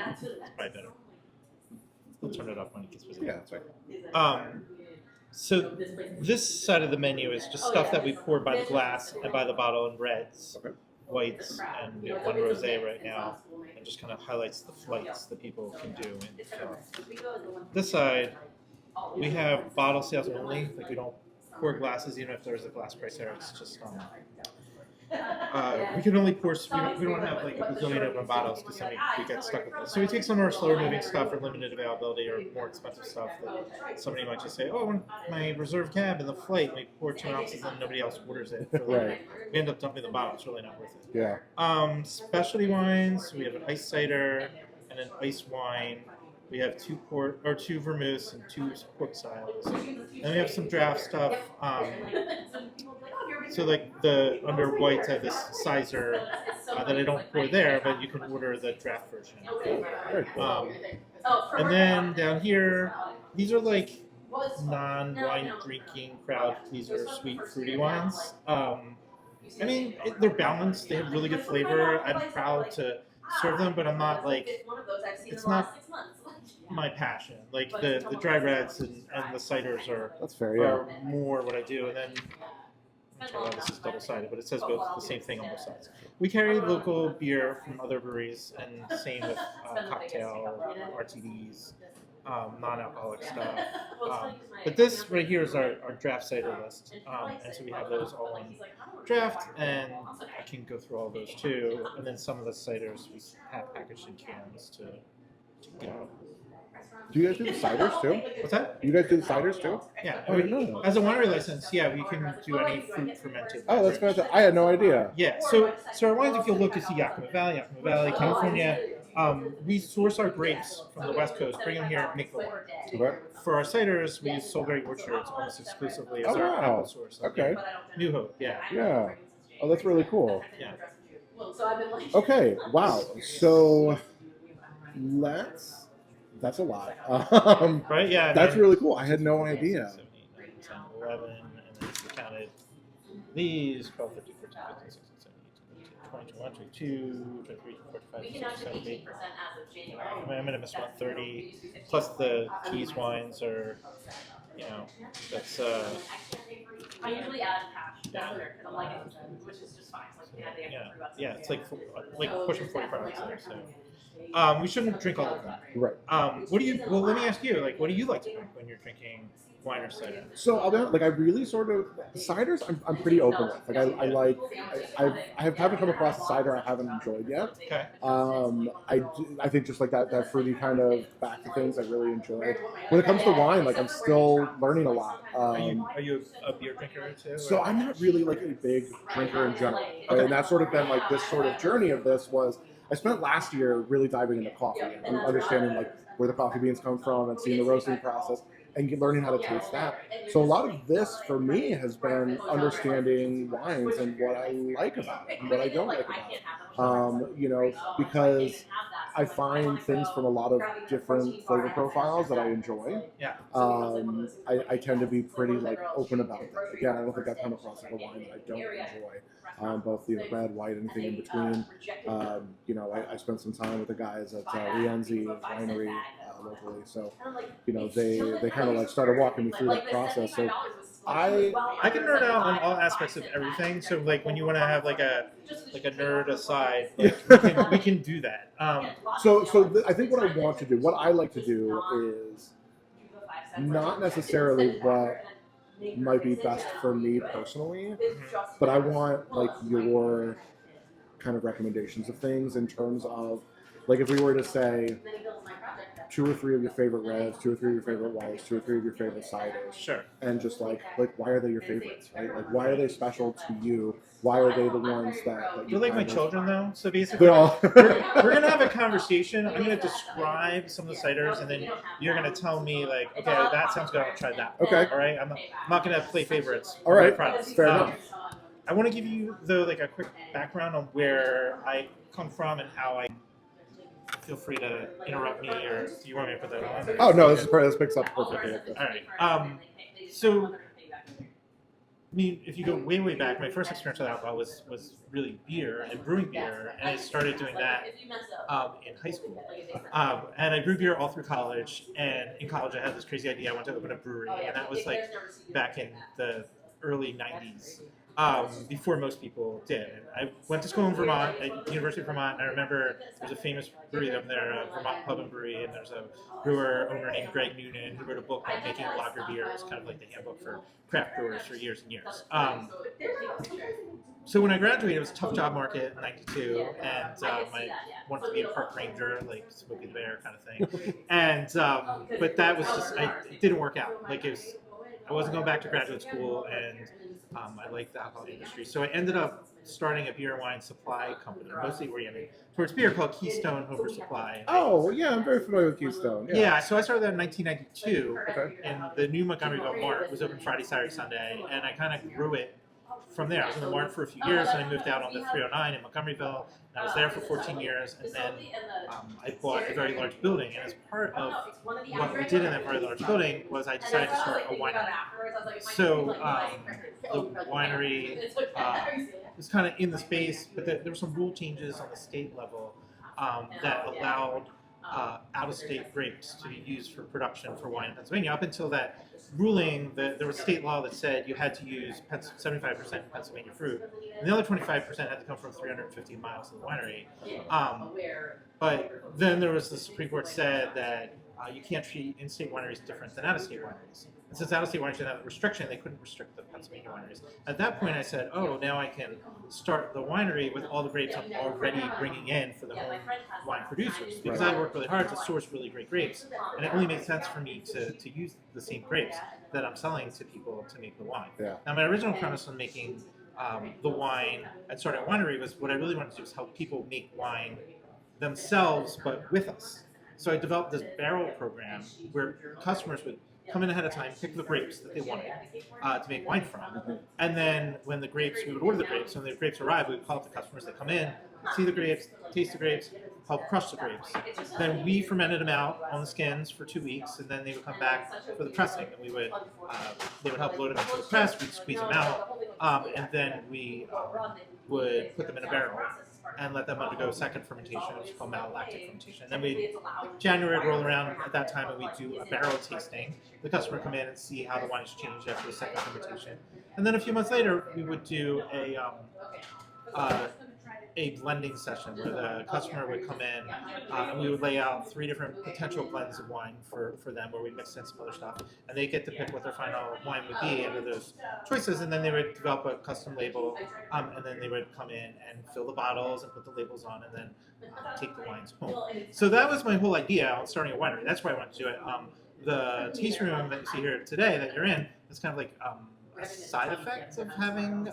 It's probably better. I'll turn it off when it gets busy. Yeah, that's right. So this side of the menu is just stuff that we pour by the glass and by the bottle in reds, Okay. whites, and we have one rosé right now, and just kind of highlights the flights that people can do. This side, we have bottle sales only. Like we don't pour glasses, even if there's a glass price there. It's just we can only pour. We don't have like a bazillion open bottles because we get stuck with it. So we take some of our slower moving stuff or limited availability or more expensive stuff that somebody might just say, "Oh, I want my reserve cab in the flight." And we pour 2 ounces and nobody else orders it. Right. We end up dumping the bottle. It's really not worth it. Yeah. Specialty wines. We have an ice cider and an ice wine. We have 2 vermouths and 2 port styles. And we have some draft stuff. So like the under whites, I have this Cider that I don't pour there, but you can order the draft version. Very cool. And then down here, these are like non-wine drinking crowd pleaser sweet fruity wines. I mean, they're balanced. They have really good flavor. I'm proud to serve them, but I'm not like, it's not my passion. Like the dry reds and the ciders That's fair, yeah. are more what I do. And then this is double-sided, but it says both the same thing on both sides. We carry local beer from other breweries, and same with cocktail, RTDs, non-alcoholic stuff. But this right here is our draft cider list, and so we have those all in draft, and I can go through all those too. And then some of the ciders we have packaged in cans to go. Do you guys do the ciders too? What's that? You guys do the ciders too? Yeah. Oh, I didn't know that. As a winery license, yeah, we can do any fruit fermented. Oh, that's fantastic. I had no idea. Yeah, so our wines, if you look, you see Yakima Valley, California. We source our grapes from the West Coast, bring them here, make the wine. Okay. For our ciders, we use Soulberry Orchards almost exclusively as Oh, our wow. apple source. Okay. New Hope, yeah. Yeah. Oh, that's really cool. Yeah. Okay. Wow. So that's a lot. Right? Yeah. That's really cool. I had no idea. 7, 8, 9, 10, 11, and then we counted these 12, 13, 14, 15, 16, 17, 18, 20, 21, 22, 23, 24, 25, 26, 27, 28. I'm going to miss about 30. Plus the Keys wines are, that's... I usually add hash. Yeah. I like it, which is just fine. Yeah, it's like pushing 45 hours there, so... we shouldn't drink all of them. Right. Well, let me ask you, like, what do you like to drink when you're drinking wine or cider? So I'll be honest, like I really sort of ciders. I'm pretty open with. Like I haven't come across a cider I haven't enjoyed yet. Okay. I think just like that fruity kind of back to things I really enjoy. When it comes to wine, like I'm still learning a lot. Are you a beer drinker too? So I'm not really like a big drinker in general, Okay. and that's sort of been like this sort of journey of this was. I spent last year really diving into coffee and understanding like where the coffee beans come from and seeing the roasting process and learning how to taste that. So a lot of this for me has been understanding wines and what I like about it and what I don't like about it. Because I find things from a lot of different flavor profiles that I enjoy. Yeah. I tend to be pretty like open about that. Again, I don't think I've come across like a wine that I don't enjoy. Both red, white, anything in between. I spent some time with the guys at Rienzi Winery locally, so they kind of like started walking me through that process. So I can nerd out on all aspects of everything. So like when you want to have like a nerd aside, like, we can do that. I think what I want to do, what I like to do, is not necessarily what might be best for me personally, but I want like your kind of recommendations of things in terms of like if we were to say 2 or 3 of your favorite reds, 2 or 3 of your favorite whites, 2 or 3 of your favorite ciders, Sure. and just like why are they your favorites, right? Like why are they special to you? Why are they the ones that You're like my children though, so basically all... we're gonna have a conversation. I'm gonna describe some of the ciders, and then you're gonna tell me like, okay, that sounds good. I'll try that. Okay. All right. I'm not gonna play favorites. All right. Fair enough. I want to give you though like a quick background on where I come from and how I. Feel free to interrupt me, or do you want me to put that on? Oh no, this picks up perfectly. All right. So I mean, if you go way back, my first experience with alcohol was really beer and brewing beer, and I started doing that in high school. And I brewed beer all through college, and in college I had this crazy idea I wanted to open a brewery, and that was like back in the early 90s, before most people did. And I went to school in Vermont, at the University of Vermont, and I remember there's a famous brewery up there, Vermont Pub and Brewery, and there's a brewer owner named Greg Noonan who wrote a book on making lager beer. It's kind of like the handbook for craft brewers for years and years. So when I graduated, it was a tough job market in '92, and I wanted to be a park ranger, like Smokey the Bear kind of thing. And but that was just, it didn't work out. Like I wasn't going back to graduate school, and I liked the alcohol industry. So I ended up starting a beer and wine supply company, mostly oriented towards beer, called Keystone Homebrew Supply. Oh, yeah, I'm very familiar with Keystone. Yeah, so I started that in 1992 Okay. in the new Montgomeryville Mart. It was open Friday, Saturday, Sunday, and I kind of grew it from there. I was in the Mart for a few years, and I moved out on the 309 in Montgomeryville, and I was there for 14 years, and then I bought a very large building, and as part of what we did in that very large building was I decided to start a winery. So the winery was kind of in the space, but there were some rule changes on the state level that allowed out-of-state grapes to be used for production for wine in Pennsylvania. Up until that ruling, there was state law that said you had to use 75% Pennsylvania fruit, and the other 25% had to come from 350 miles to the winery. But then there was the Supreme Court said that you can't treat in-state wineries different than out-of-state wineries. And since out-of-state wineries didn't have a restriction, they couldn't restrict the Pennsylvania wineries. At that point, I said, oh, now I can start the winery with all the grapes I'm already bringing in for the home wine producers. Because I worked really hard to source really great grapes, and it only made sense for me to use the same grapes that I'm selling to people to make the wine. Yeah. Now, my original premise on making the wine and starting a winery was what I really wanted to do was help people make wine themselves, but with us. So I developed this barrel program where customers would come in ahead of time, pick the grapes that they wanted to make wine from, and then when the grapes, we would order the grapes, and when the grapes arrive, we would call up the customers that come in, see the grapes, taste the grapes, help crush the grapes. Then we fermented them out on the skins for 2 weeks, and then they would come back for the pressing, and we would they would help load them into the press, we'd squeeze them out, and then we would put them in a barrel and let them undergo second fermentation, which is called malolactic fermentation. And then January would roll around at that time, and we'd do a barrel tasting. The customer would come in and see how the wine has changed after the second fermentation. And then a few months later, we would do a blending session where the customer would come in and we would lay out 3 different potential blends of wine for them, where we mixed in some other stuff, and they get to pick what their final wine would be out of those choices, and then they would develop a custom label, and then they would come in and fill the bottles and put the labels on, and then take the wines home. So that was my whole idea on starting a winery. That's why I wanted to do it. The tasting room that you see here today that you're in is kind of like a side effect of having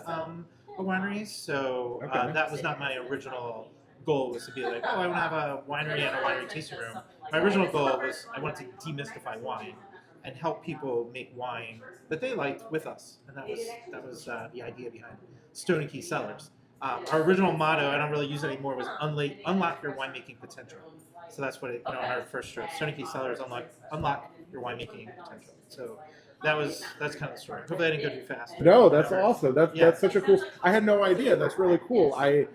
a winery, so that was not my original goal, was to be like, oh, I want to have a winery and a winery tasting room. My original goal was I wanted to demystify wine and help people make wine that they liked with us, and that was the idea behind Stone and Key Cellars. Our original motto, I don't really use it anymore, was unlock your winemaking potential. So that's what it, on our first strip, Stone and Key Cellars, unlock your winemaking potential. So that's kind of the story. Hopefully I didn't go too fast. No, that's awesome. That's such a cool. I had no idea. That's really cool. I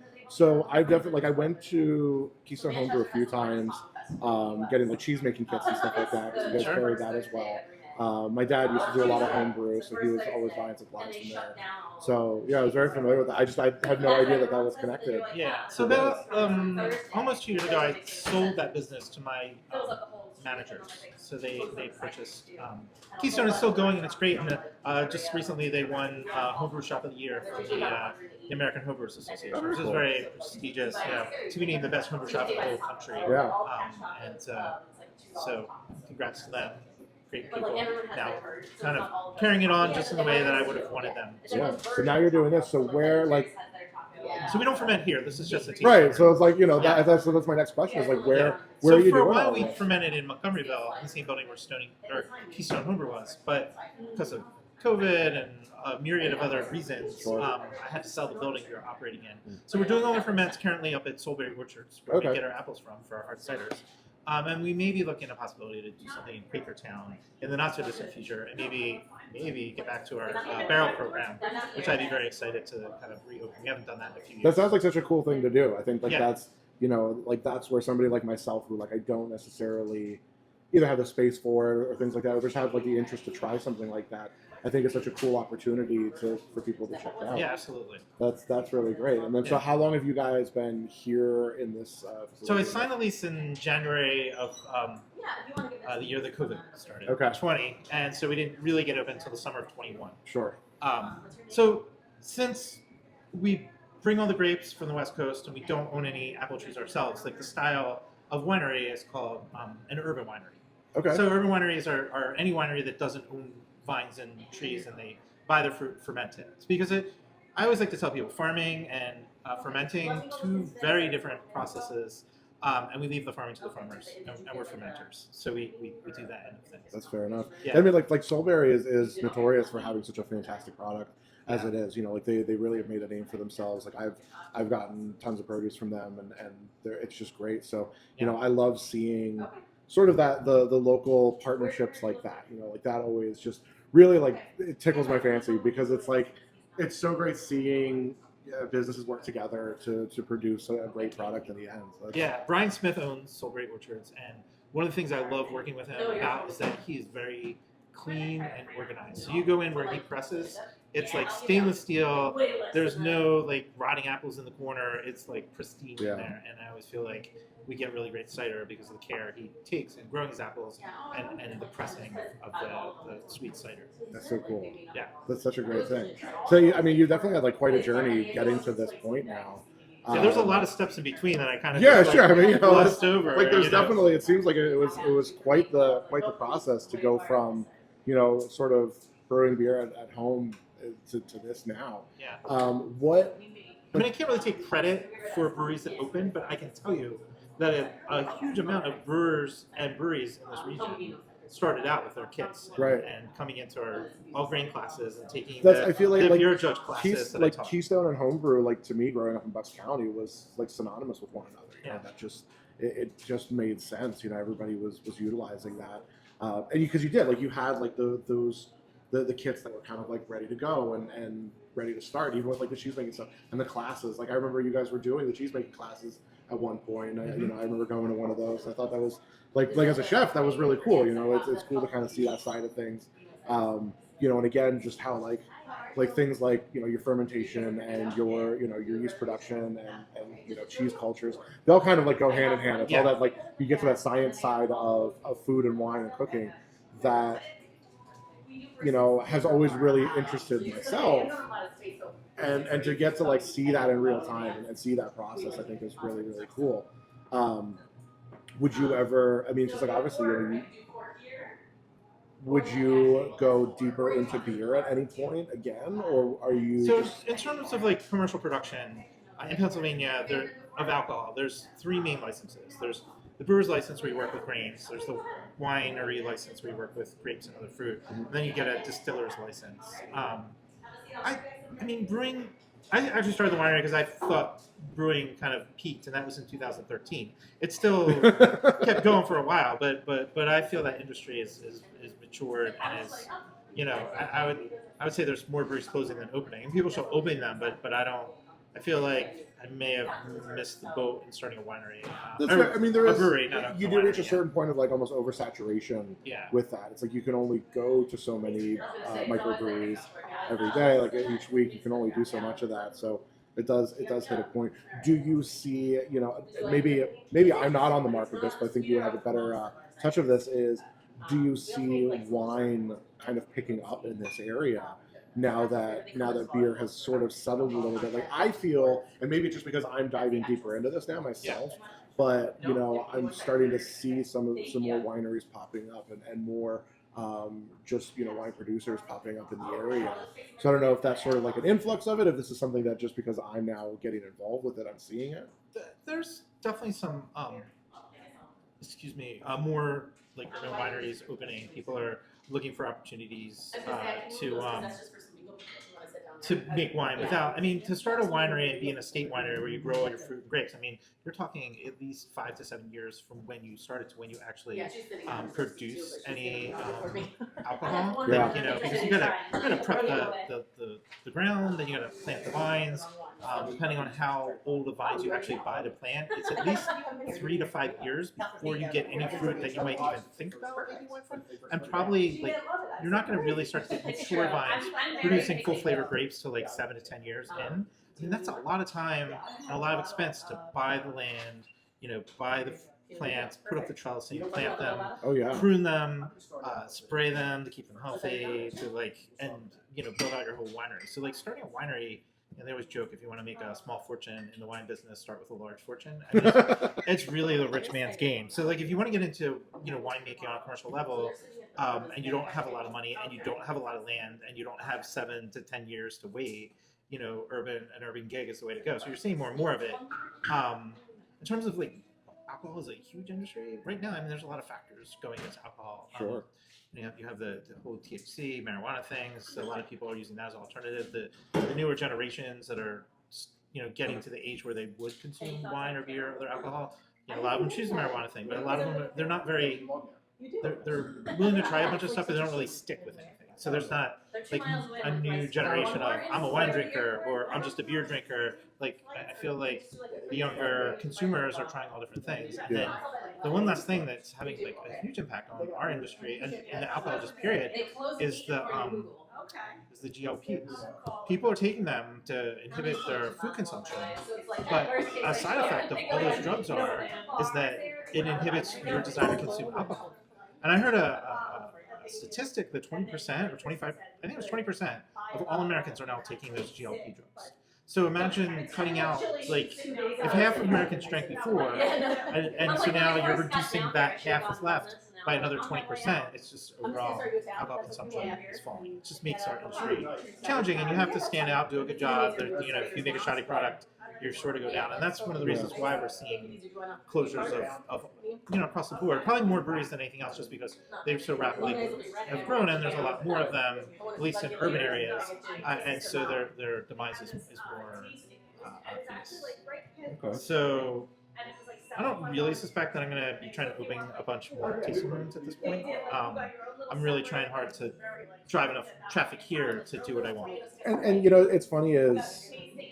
definitely I went to Keystone Homebrew a few times, getting the cheese making kits and stuff like that. So you guys carry that as well. My dad used to do a lot of homebrew, so he was always buying supplies from there. So yeah, I was very familiar with that. I had no idea that was connected. Yeah. So about almost 2 years ago, I sold that business to my managers. So they purchased. Keystone is still going, and it's great. And just recently, they won Homebrew Shop of the Year from the American Homebrewers Association, which is very prestigious. To be named the best homebrew shop in the whole country. Yeah. And so, congrats to them. Great people. Now, kind of carrying it on just in the way that I would have wanted them. Yeah. So now you're doing this. So where So we don't ferment here. This is just a tasting. Right. So it's like that's my next question. Is like where are you doing? So for a while all we this? fermented in Montgomeryville, in the same building where Keystone Homebrew was, but because of COVID and a myriad of other reasons, I had to sell the building we were operating in. So we're doing all our ferments currently up at Soulberry Orchards, where we get our apples from for our hard ciders. And we may be looking at a possibility to do something in Quakertown in the not so distant future, and maybe get back to our barrel program, which I'd be very excited to kind of reopen. We haven't done that in a few years. That sounds like such a cool thing to do. I think like Yeah. that's like that's where somebody like myself who like I don't necessarily either have the space for it or things like that, or just have like the interest to try something like that. I think it's such a cool opportunity for people to check out. Yeah, absolutely. That's really great. And then so how long have you guys been here in this facility? So I signed the lease in January of the year that COVID started, Okay. 20, and so we didn't really get open until the summer of 21. Sure. So since we bring all the grapes from the West Coast and we don't own any apple trees ourselves, like the style of winery is called an urban winery. Okay. So urban wineries are any winery that doesn't own vines and trees and they buy their fruit, ferment it. It's because I always like to tell people farming and fermenting, two very different processes. And we leave the farming to the farmers, and we're fermenters, so we do that end of things. That's fair enough. Yeah. I mean, like Soulberry is notorious for having such a fantastic product as it is. Like they really have made a name for themselves. Like I've gotten tons of produce from them, and it's just great. So I love seeing sort of that the local partnerships like that. Like that always just really like it tickles my fancy because it's like it's so great seeing businesses work together to produce a great product in the end. So Brian Smith owns Soulberry Orchards, and one of the things I love working with him about is that he is very clean and organized. So you go in where he presses, it's like stainless steel. There's no like rotting apples in the corner. It's like pristine in there, and I always feel like we get really great cider because of the care he takes in growing his apples and the pressing of the sweet cider. That's so cool. Yeah, that's such a great thing. So I mean, you definitely had like quite a journey getting to this point now. Yeah, there's a lot of steps in between that I kind of sure. I mean, glossed over. Like there's definitely it seems like it was quite the process to go from sort of brewing beer at home to this now. Yeah. What? I mean, I can't really take credit for breweries that open, but I can tell you that a huge amount of brewers and breweries in this region started out with their kits and coming into our all grain classes and taking I feel like beer judge classes. Keystone and homebrew, like to me, growing up in Bucks County, was like synonymous with one another. Yeah. That just it just made sense. Everybody was utilizing that, and because you did like you had like the kits that were kind of like ready to go and ready to start, even with like the cheese making stuff and the classes. Like I remember you guys were doing the cheese making classes at one point. I remember going to one of those. I thought that was like as a chef, that was really cool. It's cool to kind of see that side of things. And again, just how like things like your fermentation and your your yeast production and cheese cultures, they all kind of like go hand in hand. It's all that like you get to that science side of food and wine and cooking that has always really interested myself. And to get to like see that in real time and see that process, I think is really, really cool. Would you ever? I mean, because like obviously, would you go deeper into beer at any point again, or are you? So in terms of like commercial production in Pennsylvania, of alcohol, there's three main licenses. There's the brewer's license where you work with grains. There's the winery license where you work with grapes and other fruit. And then you get a distiller's license. I mean, brewing. I actually started the winery because I thought brewing kind of peaked, and that was in 2013. It still kept going for a while, but I feel that industry is matured and is, I would say there's more breweries closing than opening, and people still opening them, but I don't. I feel like I may have missed the boat in starting a winery. That's right. I mean, there is a brewery, not a you do reach a certain point of like almost oversaturation with that. It's like you can only go to so many microbreweries every day. Like each week, you can only do so much of that. So it does hit a point. Do you see? Maybe I'm not on the mark with this, but I think you would have a better touch of this. Is do you see wine kind of picking up in this area? Now that beer has sort of settled a little bit, like I feel, and maybe just because I'm diving deeper into this now myself, but I'm starting to see some more wineries popping up and more just wine producers popping up in the area. So I don't know if that's sort of like an influx of it, if this is something that just because I'm now getting involved with it, I'm seeing it. There's definitely some more like urban wineries opening. People are looking for opportunities to to make wine without. I mean, to start a winery and be an estate winery where you grow all your fruit and grapes. I mean, you're talking at least 5 to 7 years from when you started to when you actually produce any alcohol. Yeah. Like, because you gotta prep the ground, then you gotta plant the vines. Depending on how old the vines you actually buy to plant, it's at least 3 to 5 years before you get any fruit that you might even think about making wine from. And probably like you're not going to really start to get mature vines producing full flavor grapes till like 7 to 10 years in. I mean, that's a lot of time and a lot of expense to buy the land, buy the plants, put up the trellising, plant them, prune them, spray them to keep them healthy, and build out your whole winery. So like starting a winery. And they always joke, if you want to make a small fortune in the wine business, start with a large fortune. I mean, it's really the rich man's game. So, like, if you want to get into, winemaking on a commercial level, and you don't have a lot of money, and you don't have a lot of land, and you don't have 7 to 10 years to wait, an urban gig is the way to go. So you're seeing more and more of it. In terms of like, alcohol is a huge industry right now. I mean, there's a lot of factors going into alcohol. Sure. You have the whole THC, marijuana things. A lot of people are using that as an alternative. The newer generations that are, getting to the age where they would consume wine or beer or other alcohol, a lot of them choose the marijuana thing, but a lot of them, they're not very, they're willing to try a bunch of stuff, but they don't really stick with anything. So there's not like a new generation of I'm a wine drinker or I'm just a beer drinker. Like I feel like the younger consumers are trying all different things. And then the one last thing that's having like a huge impact on our industry and the alcohol just period is the GLPs. People are taking them to inhibit their food consumption, but a side effect of all those drugs is that it inhibits your desire to consume alcohol. And I heard a statistic that 20% or 25, I think it was 20% of all Americans are now taking those GLP drugs. So imagine cutting out, like, if half of Americans drank before, and so now you're reducing that half that's left by another 20%, it's just overall alcohol consumption is falling. It just makes our industry challenging, and you have to stand out, do a good job. If you make a shoddy product, you're sure to go down. And that's one of the reasons why we're seeing closures of across the board. Probably more breweries than anything else, just because they've so rapidly have grown, and there's a lot more of them, at least in urban areas, and so their demise is more obvious. Okay. So I don't really suspect that I'm going to be trying to open a bunch more tasting rooms at this point. I'm really trying hard to drive enough traffic here to do what I want. And it's funny is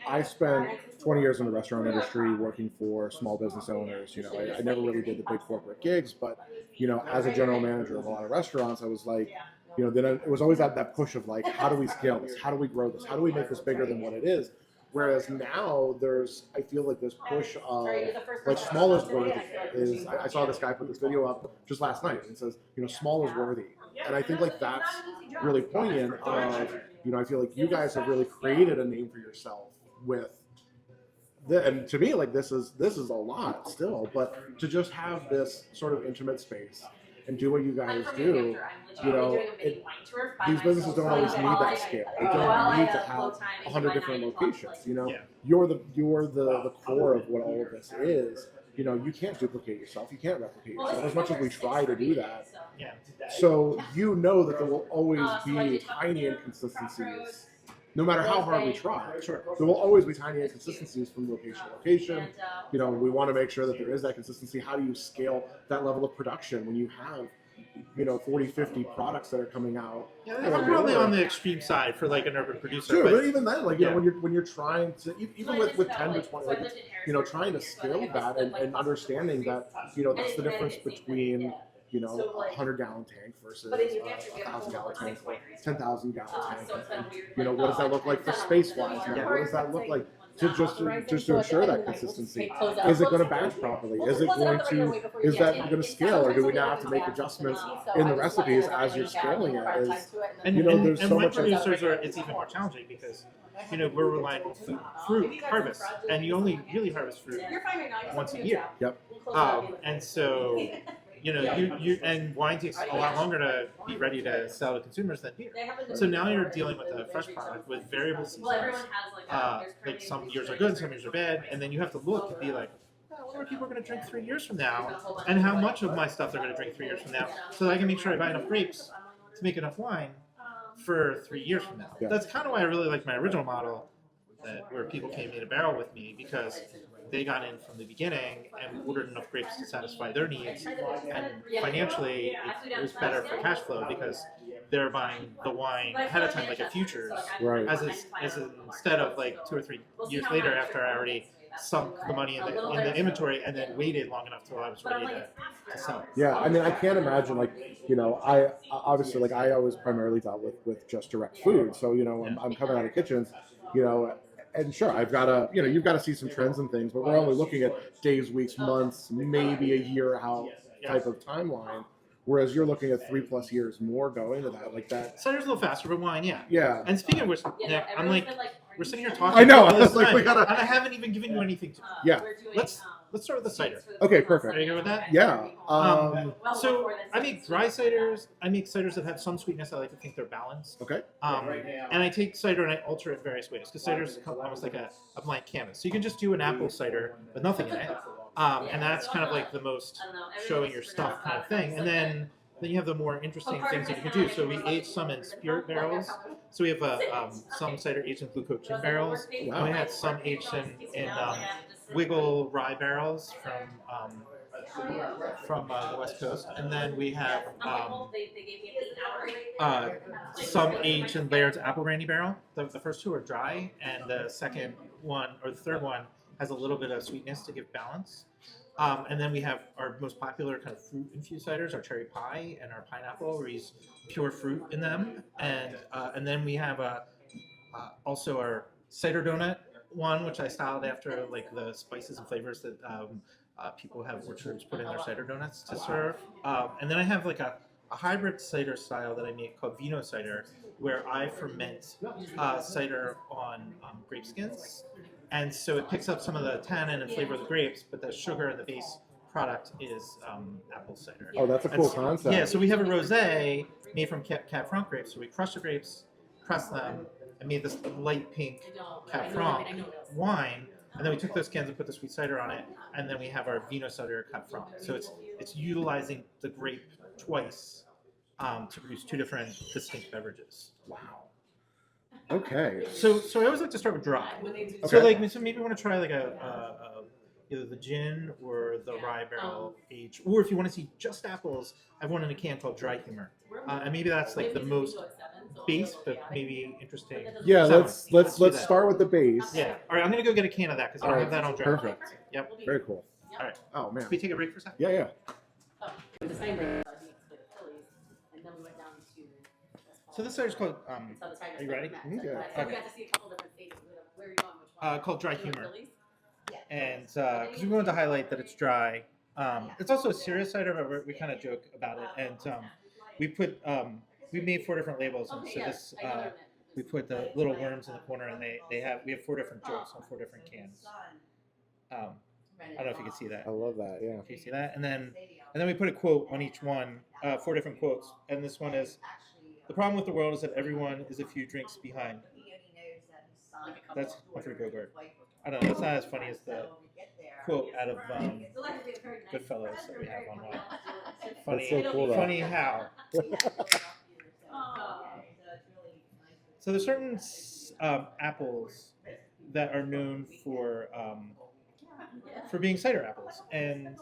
I spent 20 years in the restaurant industry working for small business owners. I never really did the big corporate gigs, but as a general manager of a lot of restaurants, I was like, then it was always that push of like, how do we scale this? How do we grow this? How do we make this bigger than what it is? Whereas now I feel like this push of like small is worthy. I saw this guy put this video up just last night and it says, small is worthy. And I think like that's really poignant of, I feel like you guys have really created a name for yourself with and to me, like this is a lot still, but to just have this sort of intimate space and do what you guys do, these businesses don't always need that scale. They don't need to have 100 different locations. You're the core of what all of this is. You can't duplicate yourself. You can't replicate yourself as much as we try to do that. Yeah. So that there will always be tiny inconsistencies. No matter how hard we try, there will always be tiny inconsistencies from location to location. We want to make sure that there is that consistency. How do you scale that level of production when you have, 40, 50 products that are coming out? Yeah, I'm probably on the extreme side for like an urban producer. Sure, but even then, like when you're trying to, even with 10 to 20, like trying to scale that and understanding that that's the difference between a 100-gallon tank versus a 1,000-gallon tank or 10,000-gallon tank. And what does that look like for space-wise? What does that look like to ensure that consistency? Is it going to batch properly? Is that going to scale, or do we now have to make adjustments in the recipes as you're scaling it? There's so much. Producers it's even more challenging because we're relying on fruit harvest, and you only really harvest fruit once a year. Yep. And so. And wine takes a lot longer to be ready to sell to consumers than beer. So now you're dealing with a fresh product with variable seasons. Like some years are good, some years are bad, and then you have to look and be like, what are people going to drink 3 years from now, and how much of my stuff they're going to drink 3 years from now, so that I can make sure I buy enough grapes to make enough wine for 3 years from now. Yeah. That's kind of why I really like my original model, where people came in a barrel with me, because they got in from the beginning and we ordered enough grapes to satisfy their needs, and financially it was better for cash flow because they're buying the wine ahead of time like a futures, Right. as instead of like 2 or 3 years later after I already sunk the money in the inventory and then waited long enough till I was ready to sell it. Yeah, I mean, I can't imagine, like, I obviously, like, I always primarily dealt with just direct food. So, I'm coming out of kitchens, and sure, I've got to, you've got to see some trends and things, but we're only looking at days, weeks, months, maybe a year out type of timeline. Whereas you're looking at 3+ years more going to that, like that. Cider's a little faster, but wine, yeah. Yeah. And speaking of which, Nick, I'm like, we're sitting here talking. I know. All this Like, time, we gotta. and I haven't even given you anything to. Yeah. Let's start with the cider. Okay, Are perfect. you good with that? Yeah. So I make dry ciders. I make ciders that have some sweetness. I like to think they're balanced. Okay. And I take cider and I alter it various ways, because cider is almost like a blank canvas. So you can just do an apple cider with nothing in it, and that's kind of like the most showing your stuff kind of thing. And then you have the more interesting things that you can do. So we age some in spirit barrels. So we have some cider aged in blue coat gin barrels. Wow. And we had some aged in wiggle rye barrels from the West Coast. And then we have some aged in Laird's apple brandy barrel. The first two are dry, and the second one, or the third one, has a little bit of sweetness to give balance. And then we have our most popular kind of fruit-infused ciders, our cherry pie and our pineapple, where we use pure fruit in them. And then we have also our cider donut one, which I styled after like the spices and flavors that people have orchards put in their cider donuts to serve. And then I have like a hybrid cider style that I make called vino cider, where I ferment cider on grape skins. And so it picks up some of the tannin and flavor of the grapes, but the sugar and the base product is apple cider. Oh, that's a cool concept. Yeah, so we have a rosé made from Cab Franc grapes. So we crush the grapes, press them, and made this light pink Cab Franc wine. And then we took those skins and put the sweet cider on it. And then we have our vino cider Cab Franc. So it's utilizing the grape twice to produce two different distinct beverages. Wow. Okay. So I always like to start with dry. Okay. So maybe we want to try like either the gin or the rye barrel age, or if you want to see just apples, I have one in a can called Dry Humor, and maybe that's like the most base, but maybe interesting. Yeah, sound. let's start with the base. Yeah. All right, I'm gonna go get a can of that because I don't have that on dry. Perfect. Yep. Very cool. All right. Oh man. Can we take a break for a second? Yeah. So this cider's called. Are you ready? Yeah. Okay. Called Dry Humor, and because we wanted to highlight that it's dry. It's also a serious cider, but we kind of joke about it, and we made 4 different labels, and so this we put the little worms in the corner, and we have 4 different jokes on 4 different cans. I don't know if you can see that. I love that. Yeah. Can you see that? And then we put a quote on each one, 4 different quotes, and this one is, "The problem with the world is that everyone is a few drinks behind." That's Humphrey Bogart. I don't know. That's not as funny as the quote out of Goodfellas that we have online. Funny, That's so cool, though. funny how. So there's certain apples that are known for being cider apples, and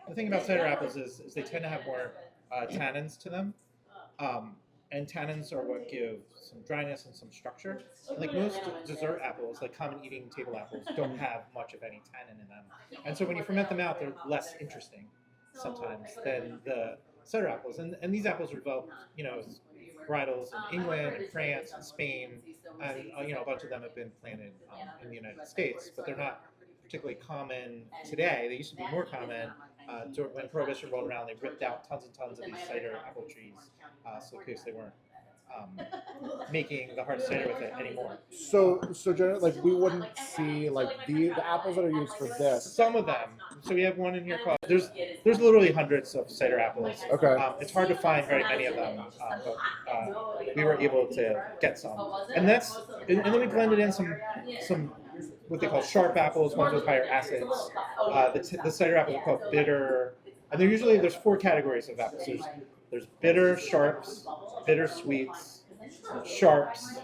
the thing about cider apples is they tend to have more tannins to them. And tannins are what give some dryness and some structure. Like most dessert apples, like common eating table apples, don't have much of any tannin in them. And so when you ferment them out, they're less interesting sometimes than the cider apples. And these apples were developed, varietals in England and France and Spain, and a bunch of them have been planted in the United States, but they're not particularly common today. They used to be more common. When Prohibition rolled around, they ripped out tons and tons of these cider apple trees, so because they weren't making the hard cider with it anymore. So generally, like, we wouldn't see like the apples that are used for this. Some of them. So we have one in here called. There's literally hundreds of cider apples. Okay. It's hard to find very many of them, but we were able to get some. And then we blended in some what they call sharp apples, ones with higher acids. The cider apples are called bitter, and there's 4 categories of apples. There's bitter sharps, bitter sweets, sharps,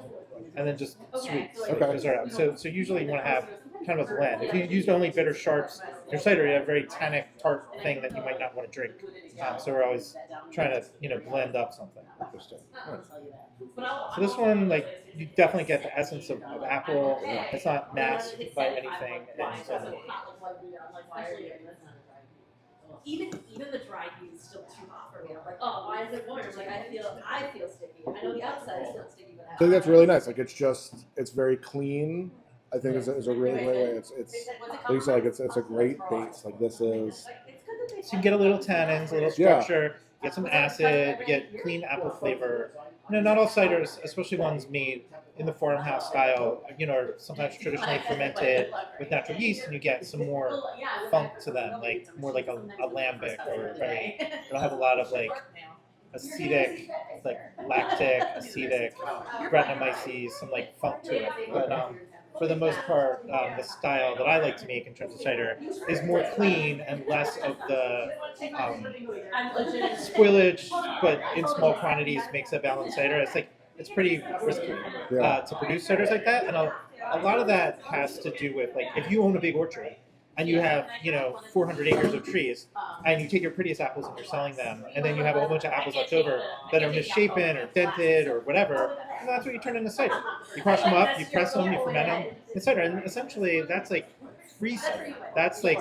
and then just sweets. Okay. Those are out. So usually you want to have kind of a blend. If you used only bitter sharps, your cider, you have a very tannic, tart thing that you might not want to drink. So we're always trying to blend up something. Interesting. So this one, like, you definitely get the essence of apple. It's not masked by anything. And even the dry heat is still too hot for me. I'm like, oh, why is it warm? Like I feel sticky. I know the outside is still sticky, but I think that's really nice. Like it's very clean. I think is a really great way. It's like you said, like it's a great base. Like this is. so you get a little tannins, a little structure, you get some acid, you get clean apple flavor. Not all ciders, especially ones made in the farmhouse style, are sometimes traditionally fermented with natural yeast, and you get some more funk to them, like more like a lambic, or very, it'll have a lot of like acetic, like lactic, acetic, Brettanomyces, some like funk to it. But for the most part, the style that I like to make in terms of cider is more clean and less of the spoilage, but in small quantities makes a balanced cider. It's pretty risky to produce ciders like that, and a lot of that has to do with, like, if you own a big orchard and you have 400 acres of trees, and you take your prettiest apples and you're selling them, and then you have a whole bunch of apples left over that are misshapen or dented or whatever, and that's what you turn into cider. You crush them up, you press them, you ferment them, and cider. And essentially, that's like free cider. That's like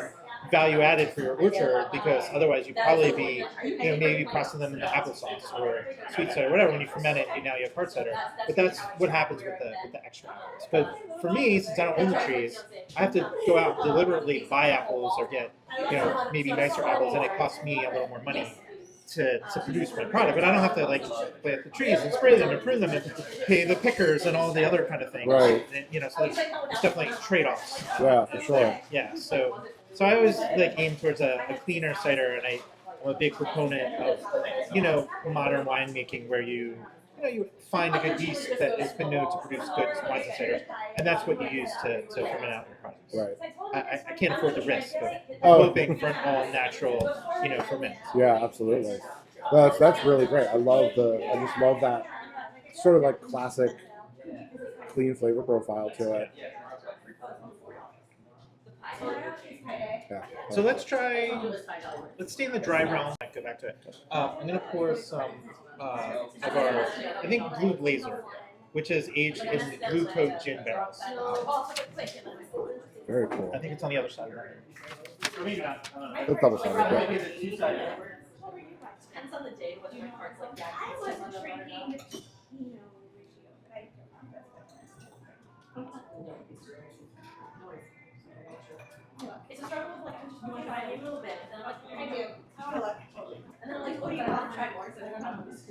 value added for your orchard, because otherwise you'd probably be, maybe processing them into applesauce or sweet cider, whatever. When you ferment it, now you have hard cider. But that's what happens with the extra apples. But for me, since I don't own the trees, I have to go out and deliberately buy apples or get, maybe nicer apples, and it costs me a little more money to produce my product. But I don't have to like plant the trees and spray them and prune them and pay the pickers and all the other kind of things. Right. And, so there's definitely trade-offs. Yeah, for sure. Yeah. So I always like aim towards a cleaner cider, and I'm a big proponent of modern winemaking, where you find a good yeast that has been known to produce good wines and ciders, and that's what you use to ferment out your products. Right. I can't afford the risk of hoping for an all natural ferment. Yeah, absolutely. That's really great. I just love that sort of like classic clean flavor profile to it. Yeah. So let's stay in the dry realm. Go back to it. I'm going to pour some of our, I think, Blue Blazer, which is aged in blue coat gin barrels. Very cool. I think it's on the other side of it. Or maybe not. It's double sided. Maybe the two-sided. Depends on the day what my heart's like. I was drinking, It's a struggle with like, you want to try a little bit, and then like, I do. and then like, oh, you want to try more?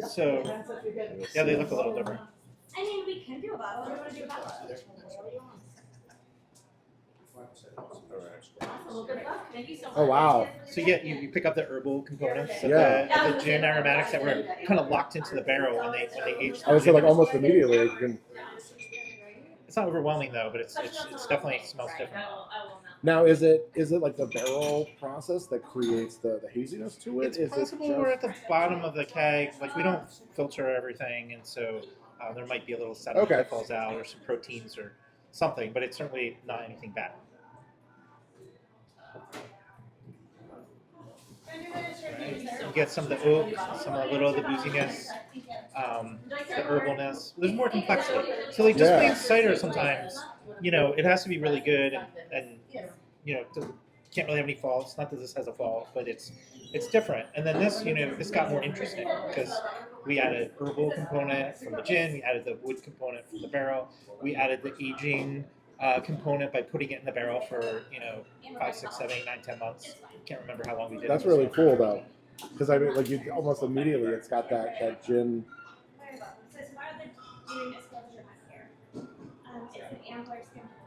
So, yeah, they look a little different. I mean, we can do a bottle. What do you want to do a bottle? Well, good luck. Thank you so much. Oh wow. So yeah, you pick up the herbal components of Yeah. the gin aromatics that were kind of locked into the barrel when they aged. I would say like almost immediately you can. It's not overwhelming though, but it's definitely smells different. Now is it like the barrel process that creates the haziness to it? It's possible we're at the bottom of the keg. Like, we don't filter everything, and so there might be a little sediment that falls out, or some proteins or something, but it's certainly not anything bad. You get some of the oak, some of a little of the booziness, the herbalness. There's more complexity. So like just plain cider sometimes, it has to be really good and can't really have any faults. Not that this has a fault, but it's different. And then this got more interesting because we added herbal component from the gin, we added the wood component from the barrel, we added the aging component by putting it in the barrel for 5, 6, 7, 8, 9, 10 months. Can't remember how long we did. That's really cool though, because I mean, like you almost immediately it's got that gin.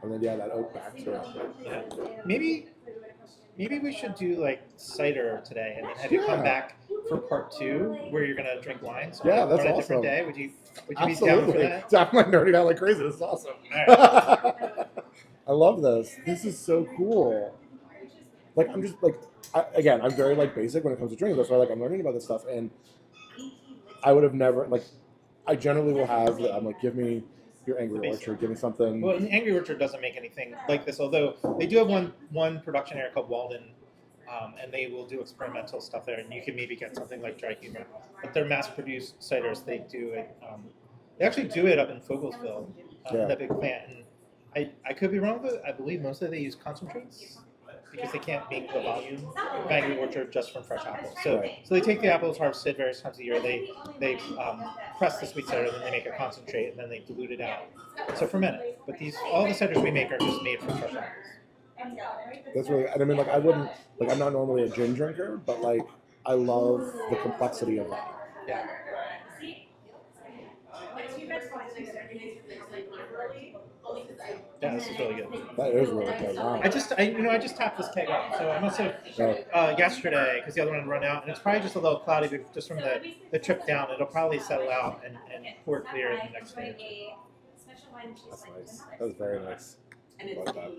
And then that oak back to it. Yeah. Maybe we should do like cider today, and then have you come back for part 2 where you're gonna drink wine. So that's on a awesome. different day. Would you Absolutely. be down for that? So I'm like nerding out like crazy. This is awesome. All right. I love this. This is so cool. Like I'm just like I'm very like basic when it comes to drinking. That's why I'm learning about this stuff, and I would have never I generally will have. I'm like, give me your Angry basic. Orchard, give me something. Well, and Angry Orchard doesn't make anything like this, although they do have one production area called Walden, and they will do experimental stuff there, and you can maybe get something like dry humor. But they're mass-produced ciders. They do it. They actually do it up in Fogelsville, in that big plant. And I could be wrong, but I believe mostly they use concentrates because they can't make the volume of Angry Orchard just from fresh apples. So they take the apples harvested various times a year. They press the sweet cider, then they make a concentrate, and then they dilute it out. So ferment it. But all the ciders we make are just made from fresh apples. That's really. And I mean, like, I wouldn't like. I'm not normally a gin drinker, but like, I love the complexity of that. Yeah. Yeah, this is really good. That is really good. Wow. I just tapped this keg out, so I must have yesterday because the other one had run out, and it's probably just a little cloudy, but just from the trip down, it'll probably settle out and pour clear in the next day. That's nice. That was very nice. Like that.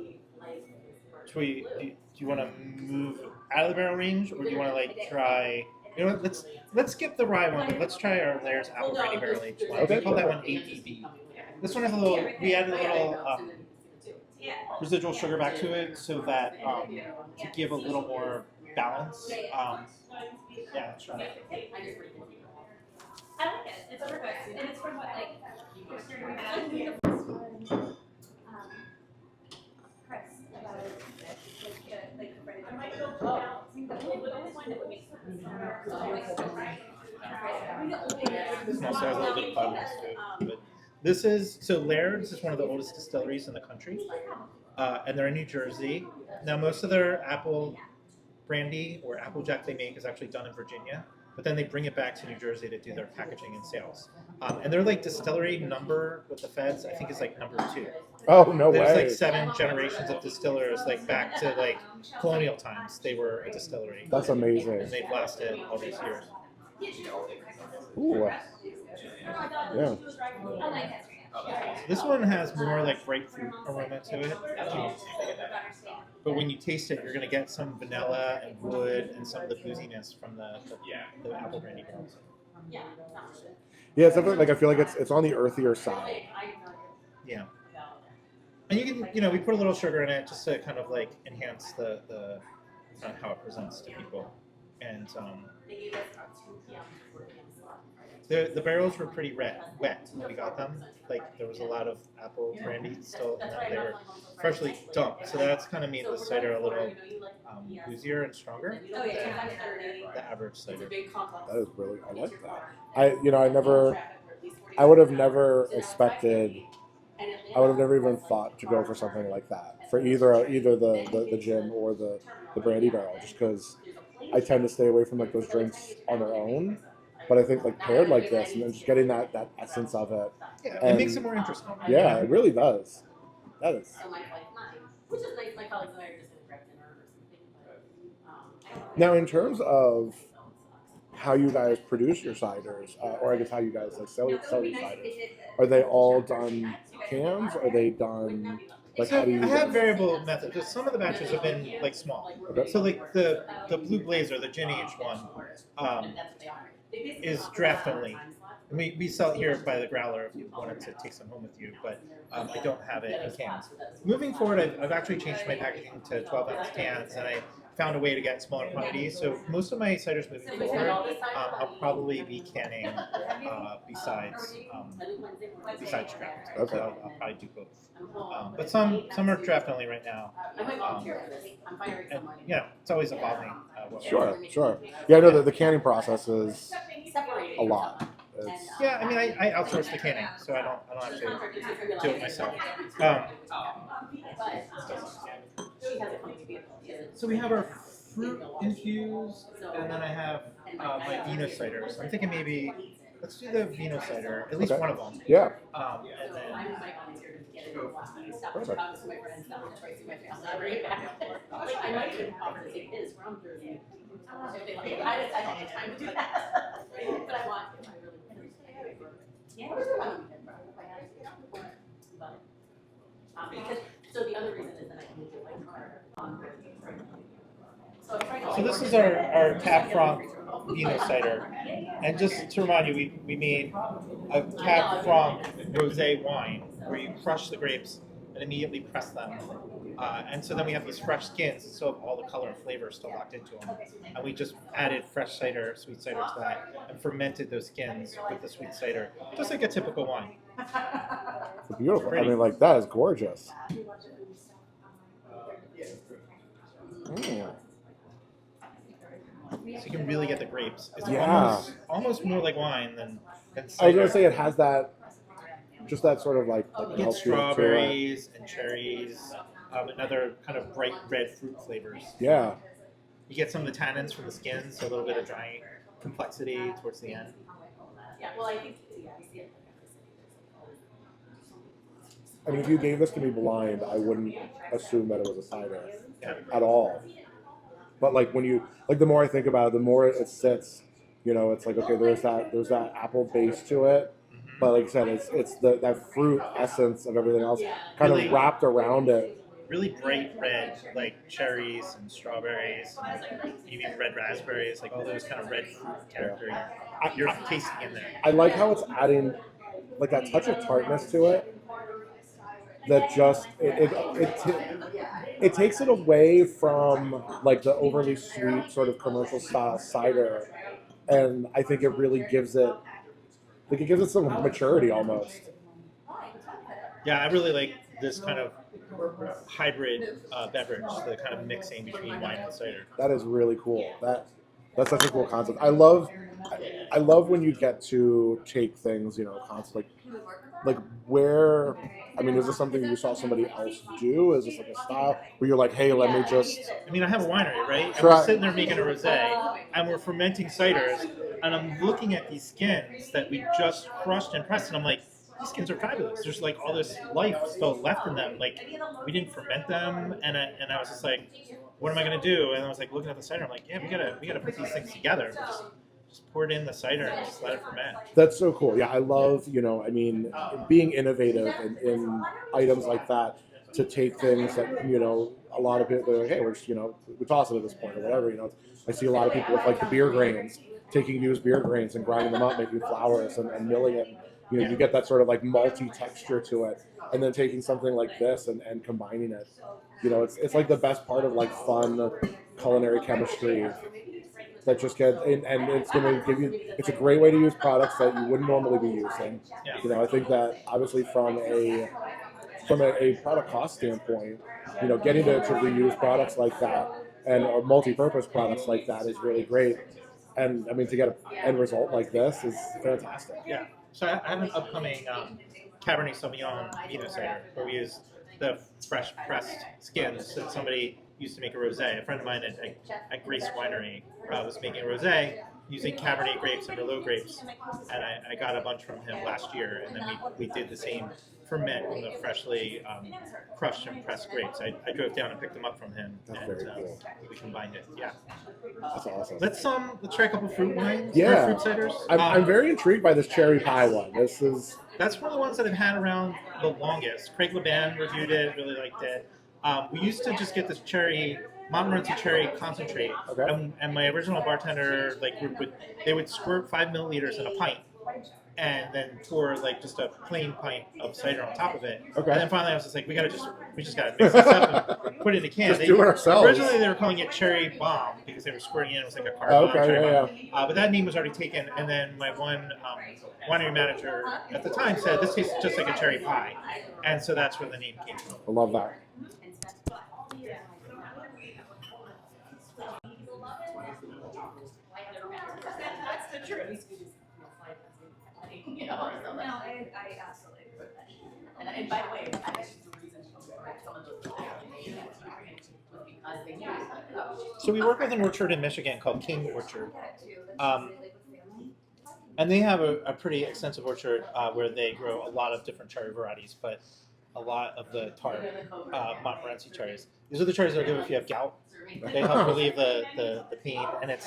Do you want to move out of the barrel range, or do you want to like try? You know what? Let's skip the rye one. But let's try our Laird's apple brandy barrel aged one. Okay. We call that one APB. This one has a little. We added a little residual sugar back to it, so that to give a little more balance. Yeah, let's try it. I like it. It's perfect. And it's from what, like, Chris, about it. It also has a little bit of cloudiness to it. But this is Laird's is one of the oldest distilleries in the country, and they're in New Jersey. Now, most of their apple brandy or applejack they make is actually done in Virginia, but then they bring it back to New Jersey to do their packaging and sales. And their like distillery number with the feds, I think, is like number 2. Oh, no There's way. like 7 generations of distillers, like back to like colonial times. They were a distillery, That's amazing. and they've lasted all these years. Ooh. Yeah. This one has more like grapefruit aroma to it. But when you taste it, you're going to get some vanilla and wood and some of the booziness from the apple brandy barrels. Yeah, it's definitely like I feel like it's on the earthier side. Yeah. And you can, we put a little sugar in it just to kind of like enhance the how it presents to people. And the barrels were pretty wet when we got them. Like there was a lot of apple brandy still in them. They were freshly dumped, so that's kind of made the cider a little boozier and stronger than the average cider. That is really, I like that. I would have never expected. I would have never even thought to go for something like that for either the gin or the brandy barrel, just because I tend to stay away from like those drinks on their own. But I think like paired like this and then just getting that essence of it. Yeah, it makes it more interesting. Yeah, it really does. That is. Which is nice. My colleagues and I are just going to grab dinner or something. Now, in terms of how you guys produce your ciders, or I guess how you guys like sell your ciders, are they all done cans? Are they done like So how do you? I have variable methods. Because some of the batches have been like small. Okay. So like the Blue Blazer, the gin aged one, is draft only. And we sell it here by the growler if you wanted to take some home with you, but I don't have it in cans. Moving forward, I've actually changed my packaging to 12-ounce cans, and I found a way to get smaller quantities. So most of my ciders moving forward, I'll probably be canning besides draft. Okay. So I'll probably do both. But some are draft only right now. And it's always evolving. Sure. Yeah, no, the canning process is a lot. It's, Yeah, I mean, I outsource the canning, so I don't have to do it myself. So we have our fruit infused, and then I have my vino ciders. I'm thinking maybe let's do the vino cider, at least Okay. one of them. yeah. And then Perfect. So the other reason is that I can do So this is our Cab Franc vino cider. And just to remind you, we made a cab from rosé wine where you crush the grapes and immediately press them. And so then we have these fresh skins, and so all the color and flavor is still locked into them. And we just added fresh cider, sweet cider to that, and fermented those skins with the sweet cider, just like a typical wine. It's beautiful. Pretty. I mean, like, that is gorgeous. Mm. So you can really get the grapes. It's Yeah. almost more like wine than cider. I was gonna say it has that, just that sort of like You get strawberries and cherries, and other kind of bright red fruit flavors. Yeah. You get some of the tannins from the skins, so a little bit of dry complexity towards the end. Yeah, well, I think, I mean, if you gave this to me blind, I wouldn't assume that it was a cider Yeah. at all. But like when you like, the more I think about it, the more it sits. You know, it's like, okay, there's that apple base to it, but like I said, it's that fruit essence of everything else kind Really- of wrapped around it. Really bright red, like cherries and strawberries, and even red raspberries, like all those kind of red fruit character you're tasting in there. I like how it's adding like that touch of tartness to it. That just it takes it away from like the overly sweet sort of commercial style cider, and I think it really gives it some maturity almost. Yeah, I really like this kind of hybrid beverage, the kind of mixing between wine and cider. That is really cool. That's such a cool concept. I love when you get to take things, you know, constantly like where. I mean, is this something you saw somebody else do? Is this like a style where you're like, hey, let me just... I mean, I have a winery, right? And Sure. we're sitting there making a rosé, and we're fermenting ciders, and I'm looking at these skins that we just crushed and pressed, and I'm like, these skins are fabulous. There's like all this life still left in them. Like, we didn't ferment them, and I was just like, what am I gonna do? And I was like looking at the cider. I'm like, yeah, we gotta put these things together. Just pour it in the cider and just let it ferment. That's so cool. Yeah, I love, you know, I mean, being innovative in items like that, to take things that, you know, a lot of people are like, hey, we're just, you know, we toss it at this point or whatever, you know. I see a lot of people with like the beer grains, taking used beer grains and grinding them up, making flours and milling it. You know, you get that sort of like malty texture to it, and then taking something like this and combining it. You know, it's like the best part of like fun culinary chemistry. That just get and it's going to give you. It's a great way to use products that you wouldn't normally be using. Yeah. You know, I think that obviously from a product cost standpoint, you know, getting to reuse products like that and or multi-purpose products like that is really great. And I mean, to get an end result like this is fantastic. Yeah. So I have an upcoming Cabernet Sauvignon vino cider where we use the fresh pressed skins that somebody used to make a rosé. A friend of mine at Grace Winery was making a rosé using Cabernet grapes and Merlot grapes, and I got a bunch from him last year, and then we did the same ferment on the freshly crushed and pressed grapes. I drove down and picked them up from him, That's and very cool. we combined it. Yeah. That's awesome. Let's try a couple fruit wines. Yeah. Fruit ciders. I'm very intrigued by this cherry pie one. This is That's one of the ones that I've had around the longest. Craig Laban reviewed it, really liked it. We used to just get this Montmorency cherry concentrate, Okay. and my original bartender they would squirt 5 milliliters in a pint, and then pour like just a plain pint of cider on top of it. Okay. And then finally I was just like, we just gotta mix this up and put it in a can. Just do it ourselves. Originally they were calling it cherry bomb because they were squirting it. It was like a car bomb. Okay, cherry yeah, bomb. But that name was already taken, and then my one winery manager at the time said this tastes just like a cherry pie, and so that's where the name came from. I love that. that's the truth. You know, so no, I absolutely agree with that. And by the way, I actually the reason some of those was because they knew. So we work with an orchard in Michigan called King Orchard. And they have a pretty extensive orchard where they grow a lot of different cherry varieties, but a lot of the tart Montmorency cherries. These are the cherries that are good if you have gout. They help relieve the pain, and it's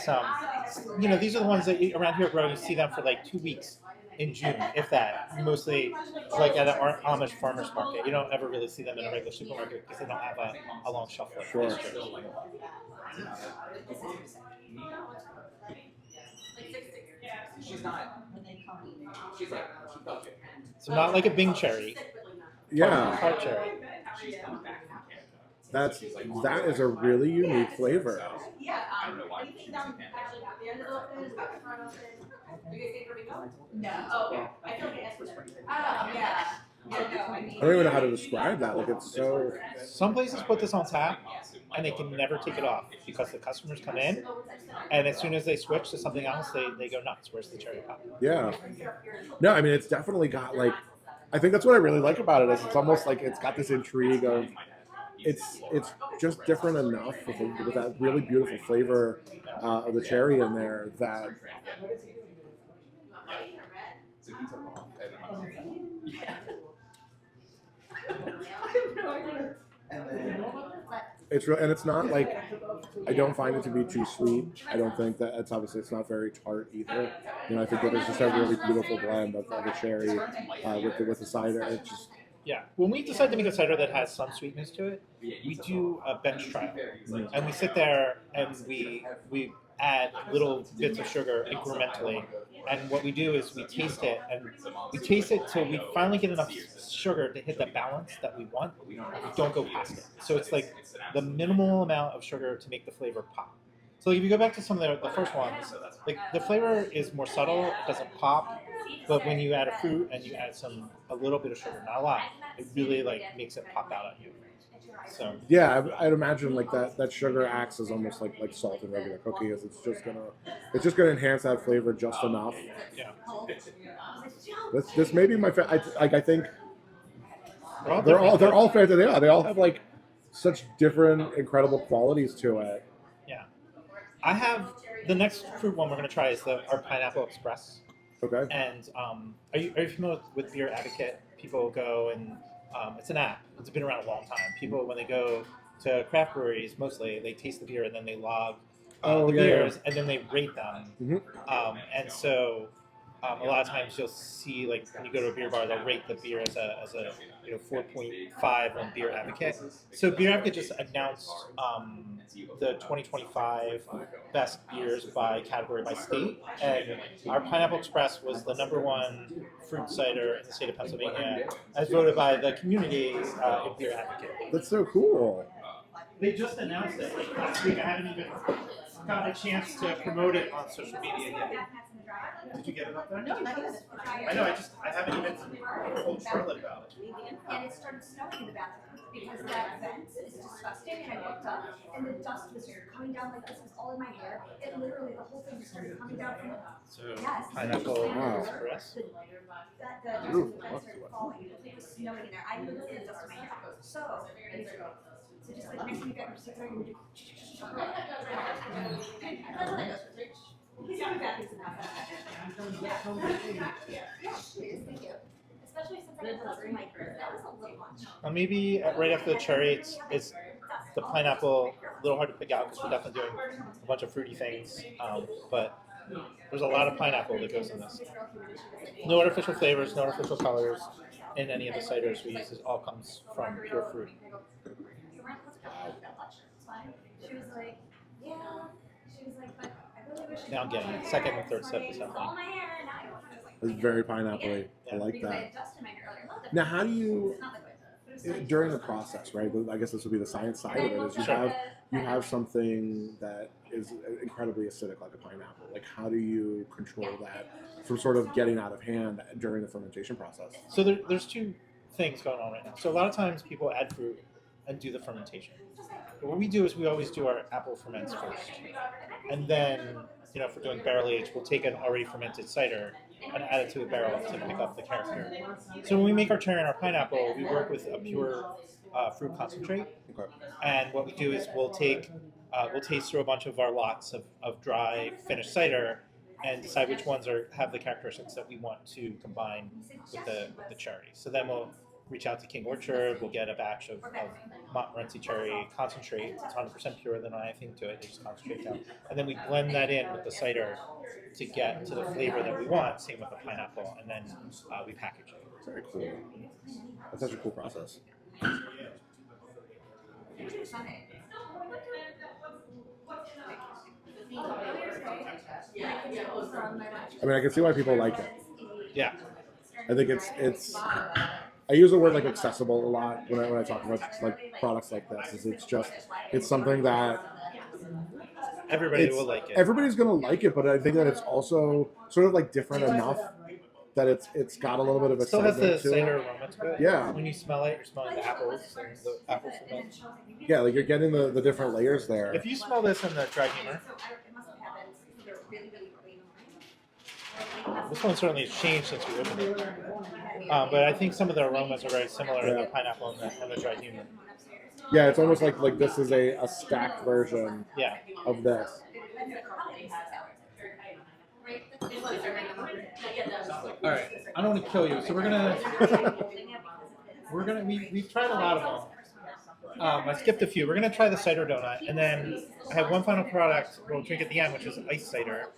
these are the ones that around here grow. You see them for like 2 weeks in June, if that. Mostly like at an Amish farmers market. You don't ever really see them in a regular supermarket because they don't have a long shelf life. Sure. So not like a Bing cherry, Yeah, tart cherry. that is a really unique flavor. Yeah, anything down actually at the end of the open, back front open. Do you guys think we go? No. Oh, I feel like I asked for yeah. Yeah, no, I mean. I don't even know how to describe that. Like it's so. Some places put this on tap, and they can never take it off because the customers come in, and as soon as they switch to something else, they go nuts. Where's the cherry pop? Yeah. No, I mean it's definitely got like. I think that's what I really like about it. Is it's almost like it's got this intrigue of. It's just different enough with that really beautiful flavor of the cherry in there that. It's real, and it's not like I don't find it to be too sweet. I don't think that it's not very tart either. You know, I think that it's just a really beautiful blend of the cherry with the cider. It's just Yeah. When we decide to make a cider that has some sweetness to it, we do a bench trial, and we sit there and we add little bits of sugar incrementally. And what we do is we taste it, and we taste it till we finally get enough sugar to hit the balance that we want. We don't go past it. So it's like the minimal amount of sugar to make the flavor pop. So like if you go back to some of the first ones, like the flavor is more subtle. It doesn't pop. But when you add a fruit and you add a little bit of sugar, not a lot, it really like makes it pop out at you. So yeah, I'd imagine like that sugar acts as almost like salt in regular cookies. It's just gonna enhance that flavor just enough. yeah, This may be my I think they're all they're different. all fair. They all have like such different incredible qualities to it. Yeah, I have the next fruit one we're gonna try is our Pineapple Express. Okay. And are you familiar with Beer Advocate? People go and it's an app. It's been around a long time. People when they go to craft breweries, mostly they taste the beer and then they log the beers and then they rate them. Mm-hmm. And so a lot of times you'll see like when you go to a beer bar, they'll rate the beer as a 4.5 on Beer Advocate. So Beer Advocate just announced the 2025 best beers by category by state, and our Pineapple Express was the #1 fruit cider in the state of Pennsylvania, as voted by the community in Beer Advocate. That's so cool. They just announced it like last week. I haven't even gotten a chance to promote it on social media yet. Did you get it up there? No, I know. I haven't even told Charlotte about it. And it started snowing in the bathroom because that vent is disgusting. And I looked up, and the dust was coming down like this. It was all in my hair. It literally, the whole thing started coming down from the So yes. Pineapple Wow. Express. The dust of the vent started falling. It was snowing in there. I literally had dust in my hair. So just like next week, I'm sitting there and do. He's coming back. He's thank you. Especially since I did dust in my hair. That was a little much. Maybe right after the cherry, it's the pineapple. A little hard to pick out because we're definitely doing a bunch of fruity things. But there's a lot of pineapple that goes in this. No artificial flavors, no artificial colors in any of the ciders we use. It all comes from pure fruit. She was like, yeah. She was like, but I really wish. Now I'm getting it. Second and third sip is All definitely. my hair, and I was like, It's very pineapple-y. I like because I that. had dust in my hair earlier. Not that Now, how do you it's not liquid. But it's like- during the process, right? I guess this would be the science side of it. Is you have something that is incredibly acidic, like a pineapple. Like, how do you control that from sort of getting out of hand during the fermentation process? So there's two things going on right now. So a lot of times people add fruit and do the fermentation. But what we do is we always do our apple ferments first. And then, if we're doing barrel aged, we'll take an already fermented cider and add it to a barrel to pick up the character. So when we make our cherry and our pineapple, we work with a pure fruit concentrate. Okay. And what we do is we'll taste through a bunch of our lots of dry finished cider and decide which ones have the characteristics that we want to combine with the cherry. So then we'll reach out to King Orchard. We'll get a batch of Montmorency cherry concentrate. It's 100% pure. Then I think to it, they just concentrate down, and then we blend that in with the cider to get to the flavor that we want. Same with the pineapple, and then we package it. Very cool. That's such a cool process. Yeah, I mean, I can see why people like it. Yeah. I think it's. I use the word like accessible a lot when I talk about like products like this. It's something that Everybody will like it. everybody's gonna like it, but I think that it's also sort of like different enough that it's got a little bit of a It still has the to cider it. aroma to it. Yeah. When you smell it, you're smelling the apples and the apple ferment. Yeah, like you're getting the different layers there. If you smell this in the dry humor, this one certainly has changed since we opened it. But I think some of the aromas are very similar in the pineapple and the dry humor. Yeah, it's almost like this is a stacked version Yeah. of this. All right. I don't want to kill you, so we've tried a lot of them. I skipped a few. We're gonna try the cider donut, and then I have one final product we'll drink at the end, which is ice cider.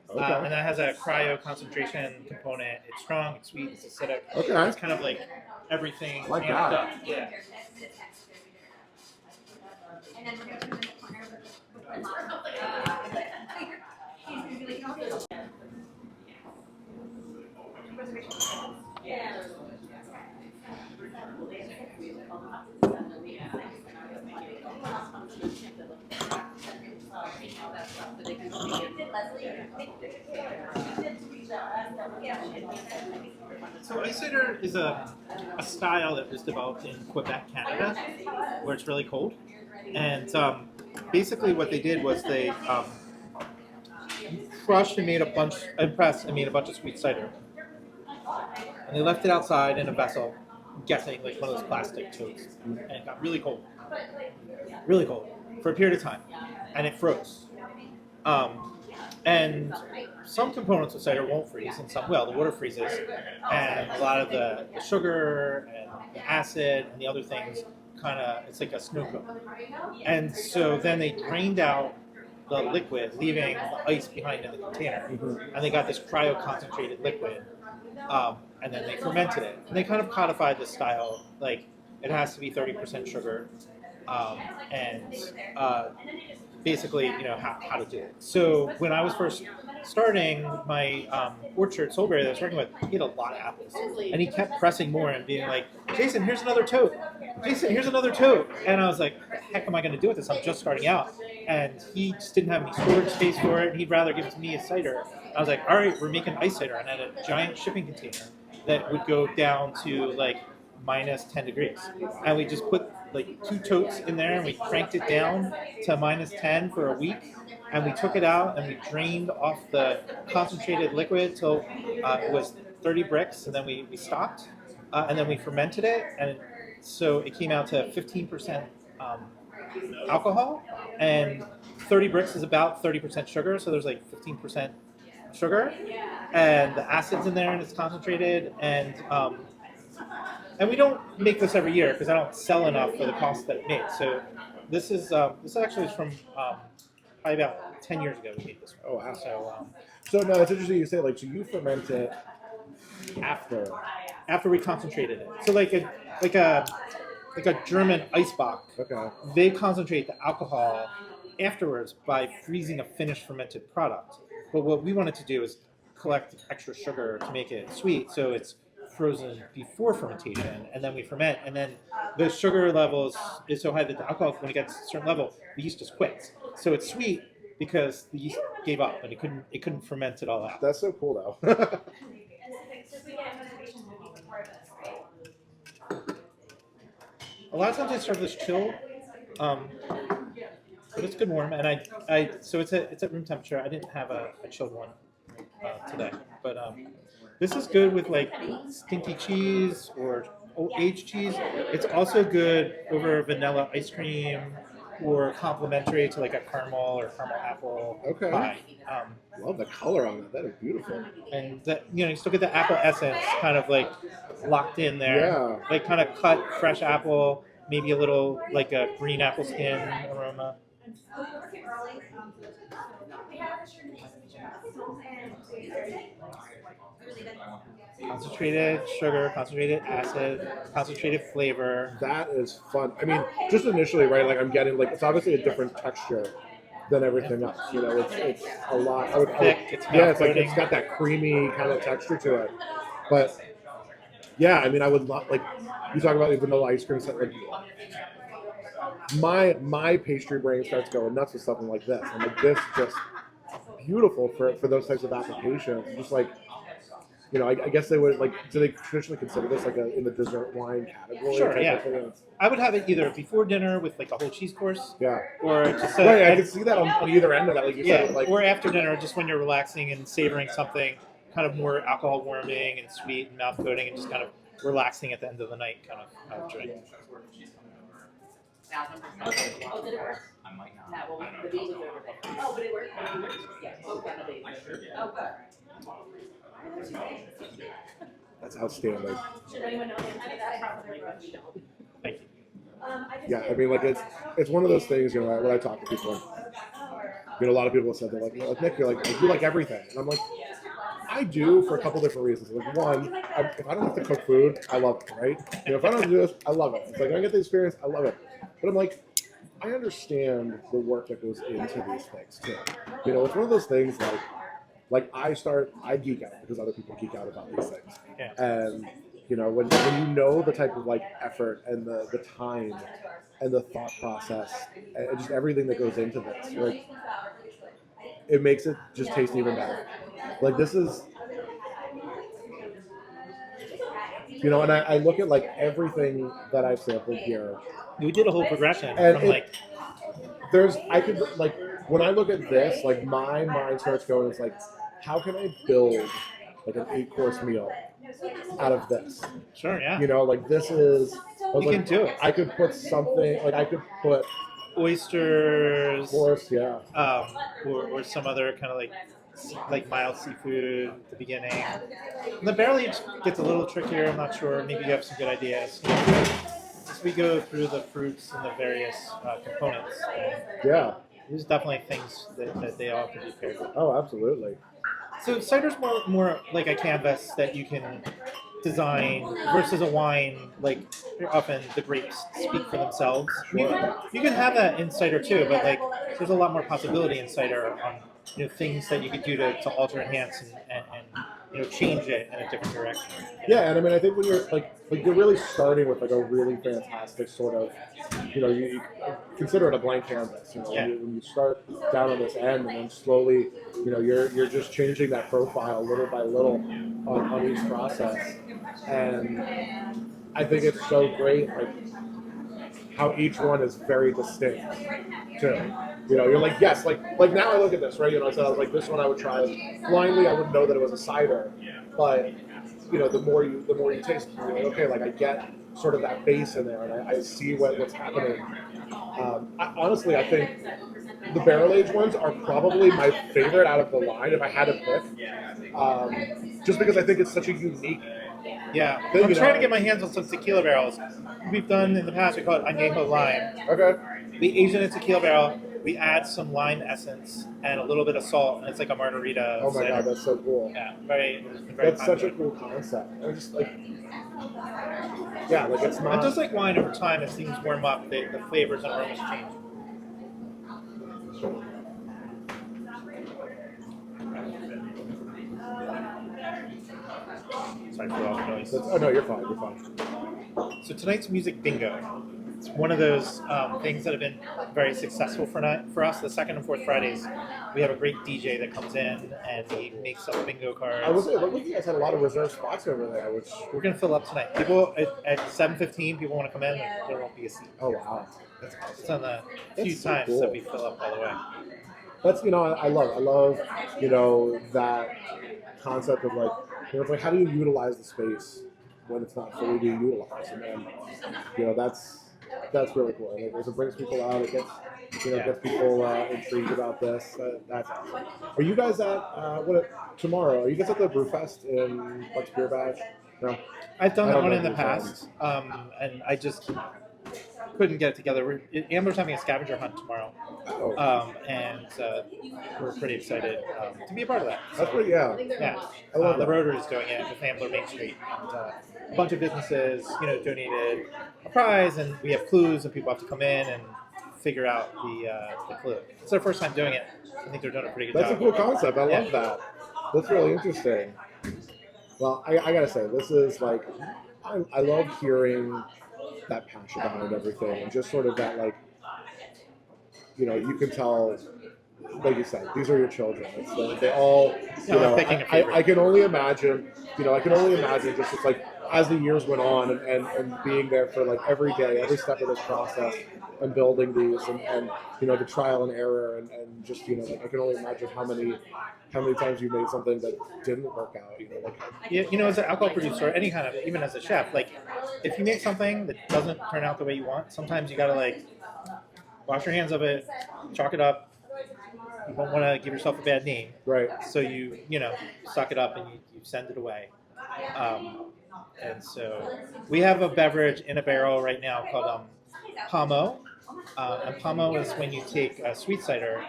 Okay. And that has a cryo concentration component. It's strong, it's sweet, it's acidic. Okay. It's kind of like everything Like amped that. up. Yeah. So ice cider is a style that was developed in Quebec, Canada, where it's really cold. And basically what they did was they crushed and made pressed and made a bunch of sweet cider. And they left it outside in a vessel, I'm guessing like one of those plastic totes. And it got really cold, for a period of time. And it froze. And some components of cider won't freeze, and some will. The water freezes, and a lot of the sugar and the acid and the other things it's like a snow cone. And so then they drained out the liquid, leaving the ice behind in the container. And they got this cryo-concentrated liquid, and then they fermented it. And they kind of codified the style, like it has to be 30% sugar, and basically, how to do it. So when I was first starting my orchard Soulberry that I was working with, he had a lot of apples. And he kept pressing more and being like, Jason, here's another tote. Jason, here's another tote. And I was like, what the heck am I going to do with this? I'm just starting out. And he just didn't have any storage space for it. And he'd rather give it to me as cider. I was like, all right, we're making ice cider. And I had a giant shipping container that would go down to like minus 10 degrees. And we just put like 2 totes in there and we cranked it down to minus 10 for a week. And we took it out and we drained off the concentrated liquid till it was 30 bricks, and then we stopped. And then we fermented it, and so it came out to 15% alcohol, and 30 bricks is about 30% sugar, so there's like 15% sugar, and the acid's in there and it's concentrated, and we don't make this every year because I don't sell enough for the cost that it makes. So this actually is from probably about 10 years ago we made this one. Oh wow. So So no, it's interesting you say like so you ferment it after we concentrated it. So like a German Eisbach, Okay. they concentrate the alcohol afterwards by freezing a finished fermented product. But what we wanted to do is collect extra sugar to make it sweet, so it's frozen before fermentation, and then we ferment, and then the sugar levels is so high that the alcohol, when it gets to a certain level, the yeast just quits. So it's sweet because the yeast gave up and it couldn't ferment it all out. That's so cool though. A lot of times I serve this chilled, but it's good warm, and so it's at room temperature. I didn't have a chilled one today, but this is good with like stinky cheese or aged cheese. It's also good over vanilla ice cream or complementary to like a caramel or caramel apple Okay. pie. Love the color on that. That is beautiful. And that you still get the apple essence kind of like locked in there. Yeah. Like kind of cut fresh apple, maybe a little like a green apple skin aroma. Concentrated sugar, concentrated acid, concentrated flavor. That is fun. I mean, just initially, right? Like I'm getting like it's obviously a different texture than everything else. You know, it's a lot. Thick, it's yeah, it's like mouth-coating. it's got that creamy kind of texture to it. But yeah, I mean, I would love, like, you talk about the vanilla ice cream set. Like, my pastry brain starts going nuts with something like this, and like this just beautiful for those types of applications. Just like, you know, I guess they would like. Do they traditionally consider this like in the dessert wine category? Sure, type yeah. of thing? I would have it either before dinner with like a whole cheese course, Yeah. or just Right, I could see that on either end of that. Like you yeah, said, like or after dinner, just when you're relaxing and savoring something kind of more alcohol warming and sweet and mouth coating, and just kind of relaxing at the end of the night kind of drink. Oh, did it work? That one, the beat was over there. Oh, but it worked? Yeah. Oh, good. that's outstanding. Should anyone know? I mean, that's probably right. Thank you. Yeah, I mean, like it's one of those things. You know, when I talk to people, you know, a lot of people have said they're like, Nick, you're like you like everything, and I'm like, I do for a couple different reasons. Like one, if I don't have to cook food, I love it, right? You know, if I don't have to do this, I love it. It's like I get the experience, I love it. But I'm like, I understand the work that goes into these things too. You know, it's one of those things like I geek out because other people geek out about these things. Yeah. And you know, when you know the type of like effort and the time and the thought process and just everything that goes into this, like it makes it just taste even better. Like this is, you know, and I look at like everything that I've sampled here. We did a whole progression And from like I could like when I look at this, like my mind starts going. It's like, how can I build like an 8-course meal out of this? sure, yeah, You know, like this is. I was you like, can do it. I could put something like I could put Oysters, course, yeah. or some other kind of like mild seafood at the beginning. And the barrel aged gets a little trickier. I'm not sure. Maybe you have some good ideas. As we go through the fruits and the various components, Yeah. there's definitely things that they all can be paired with. Oh, absolutely. So cider's more like a canvas that you can design versus a wine. Like often the grapes speak for themselves. You can have that in cider too, but like there's a lot more possibility in cider on things that you could do to alter, enhance, and change it in a different direction. Yeah, and I mean, I think when you're like you're really starting with like a really fantastic sort of, you consider it a blank canvas. You know, Yeah. when you start down on this end, and then slowly, you're just changing that profile little by little on each process, and I think it's so great, like how each one is very distinct too. You're like, yes, like now I look at this, right? I said I was like, this one I would try blindly. I wouldn't know that it was a cider, but the more you taste, you're like, okay, like I get sort of that base in there, and I see what's happening. Honestly, I think the barrel aged ones are probably my favorite out of the line if I had to pick, just because I think it's such a unique. Yeah, thing, I'm trying to get my hands on some tequila barrels. We've done in the past. We call it añejo lime. Okay. We age in a tequila barrel. We add some lime essence and a little bit of salt, and it's like a margarita. Oh my cider. god, that's so cool. Yeah, very That's such popular. a cool concept. I just like, yeah, like it's not. And just like wine, over time, as things warm up, the flavors and aromas change. Sorry for all the noise. Oh no, you're fine. You're fine. So tonight's music bingo. It's one of those things that have been very successful for us. The second and fourth Fridays, we have a great DJ that comes in and he makes up bingo cards. I was look, you guys had a lot of reserved spots over there, which. We're gonna fill up tonight. People at 7:15, people want to come in. There won't be a seat. Oh wow. It's on the few That's so times cool. that we fill up all the way. That's I love that concept of like it's like how do you utilize the space when it's not fully being utilized, and then that's really cool. And it brings people out. It gets gets people intrigued about this. That's awesome. Are you guys at tomorrow? Are you guys at the Brewfest in Bucks Beer Badge? No. I've done I that don't one know in the if you've past, and I just couldn't get it together. Ambler's having a scavenger hunt tomorrow, Oh, and we're pretty excited to be a part of that. that's pretty. Yeah. Yeah, I love the that. Rotary is doing it with Ambler Main Street. And, a bunch of businesses, donated a prize, and we have clues, and people have to come in and figure out the clue. It's their first time doing it. I think they're doing a pretty good That's a job. cool concept. I Yeah. love that. That's really interesting. Well, I gotta say, this is like, I love hearing that passion behind everything, and just sort of that, like, you can tell, like you said, these are your children. They all, I'm picking a favorite. I can only imagine, just it's like, as the years went on, and being there for like every day, every step of this process, and building these, and the trial and error, and just, like, I can only imagine how many times you made something that didn't work out, As an alcohol producer, any kind of, even as a chef, like, if you make something that doesn't turn out the way you want, sometimes you gotta, like, wash your hands of it, chalk it up. You don't want to give yourself a bad name, right? So you suck it up and you send it away. And so we have a beverage in a barrel right now called Pomo. And Pomo is when you take a sweet cider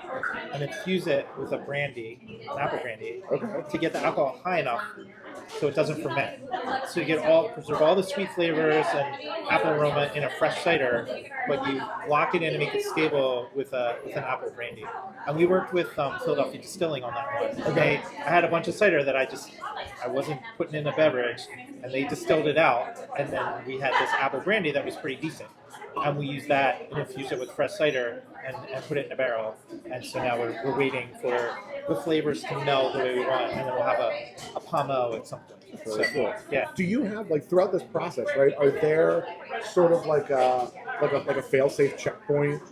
and infuse it with a brandy, an apple brandy, to get the alcohol high enough so it doesn't ferment. So you preserve all the sweet flavors and apple aroma in a fresh cider, but you lock it in and make it stable with an apple brandy. And we worked with Philadelphia Distilling on that one. I had a bunch of cider that I wasn't putting in a beverage, and they distilled it out, and then we had this apple brandy that was pretty decent. And we used that and infused it with fresh cider and put it in a barrel. And so now we're waiting for the flavors to meld the way we want, and then we'll have a Pomo at some point. Really cool. Yeah. Do you have, like, throughout this process, right? Are there sort of like a fail-safe checkpoint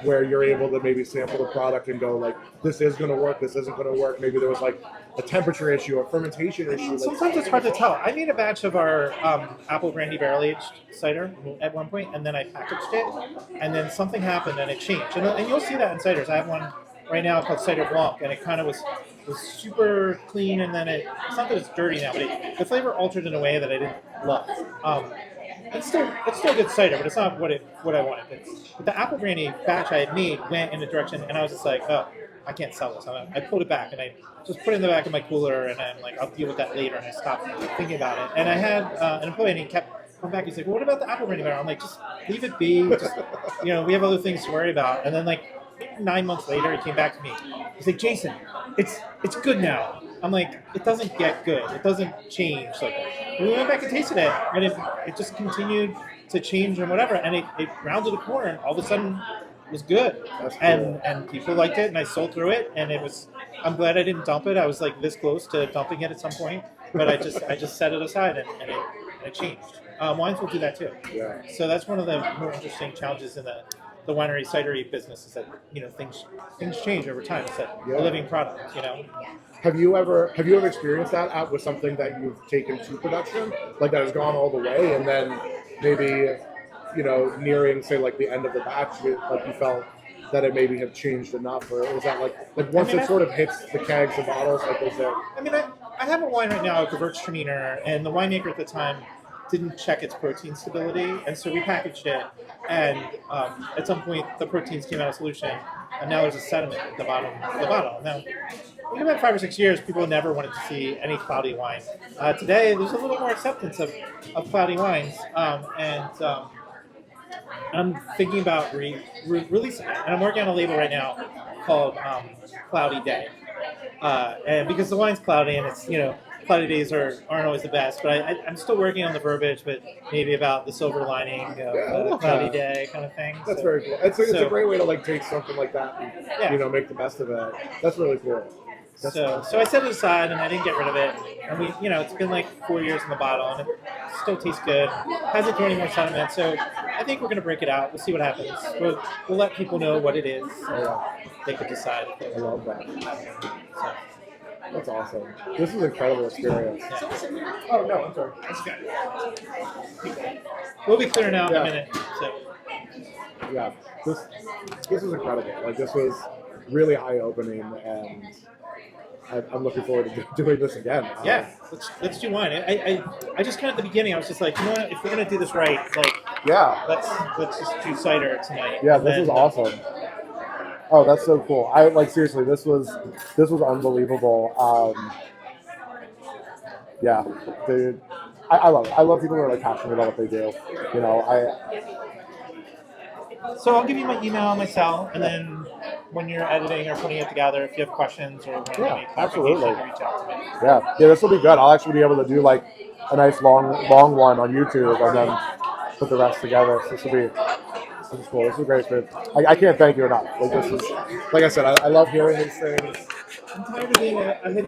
where you're able to maybe sample the product and go, like, this is going to work, this isn't going to work? Maybe there was like a temperature issue, a fermentation issue. Sometimes it's hard to tell. I made a batch of our apple brandy barrel-aged cider at one point, and then I packaged it, and then something happened and it changed. And you'll see that in ciders. I have one right now called Cider Blanc, and it kind of was super clean, and then it's not that it's dirty now, but the flavor altered in a way that I didn't love. It's still good cider, but it's not what I wanted. But the apple brandy batch I had made went in a direction, and I was just like, oh, I can't sell this. I pulled it back, and I just put it in the back of my cooler, and I'm like, I'll deal with that later, and I stopped thinking about it. And I had an employee, and he kept coming back. He's like, well, what about the apple brandy barrel? I'm like, just leave it be. Just, we have other things to worry about. And then, like, 9 months later, he came back to me. He's like, Jason, it's good now. I'm like, it doesn't get good. It doesn't change. Like, we went back and tasted it, and it just continued to change and whatever. And it rounded a corner, and all of a sudden, it was good. That's cool. And people liked it, and I sold through it. And I'm glad I didn't dump it. I was like this close to dumping it at some point, but I just set it aside, and it changed. Wines will do that too. Yeah. So that's one of the more interesting challenges in the winery cidery business, is that things change over time. It's a living product. Have you ever experienced that out with something that you've taken to production, like that has gone all the way, and then maybe nearing, say, like the end of the batch, like you felt that it maybe had changed enough, or is that like once it sort of hits the kegs and bottles, like is there? I have a wine right now, a Gewürztraminer, and the winemaker at the time didn't check its protein stability, and so we packaged it, and at some point the proteins came out of solution, and now there's a sediment at the bottom of the bottle. Now, in about 5 or 6 years, people never wanted to see any cloudy wine. Today, there's a little more acceptance of cloudy wines, and I'm thinking about releasing it, and I'm working on a label right now called Cloudy Day, and because the wine's cloudy, and it's cloudy days aren't always the best, but I'm still working on the verbiage, but maybe about the silver lining of cloudy day kind of thing. That's very cool. It's a great way to like take something like that and make the best of it. That's really cool. So I set it aside, and I didn't get rid of it. And we, it's been like 4 years in the bottle, and it still tastes good. Hasn't thrown any more sediment, so I think we're going to break it out. We'll see what happens. We'll let people know what it is. So they could decide. I love that. That's awesome. This is an incredible experience. Yeah. Oh no, I'm sorry. That's good. We'll be clearing out in a minute. So. Yeah, this was incredible. Like, this was really eye-opening, and I'm looking forward to doing this again. Yeah, let's do wine. I just kind of at the beginning, I was just like, if we're gonna do this right, like, let's just do cider tonight. Yeah, this is awesome. Oh, that's so cool. Seriously, this was unbelievable. Yeah, dude. I love it. I love people who are like passionate about what they do. So I'll give you my email, my cell, and then when you're editing or putting it together, if you have questions or want to Yeah, make absolutely. clarification, reach out to me. Yeah, this will be good. I'll actually be able to do like a nice long one on YouTube and then put the rest together. So this is cool. This is great, food. I can't thank you enough. Like this is, like I said, I love hearing these things. I'm tired of being a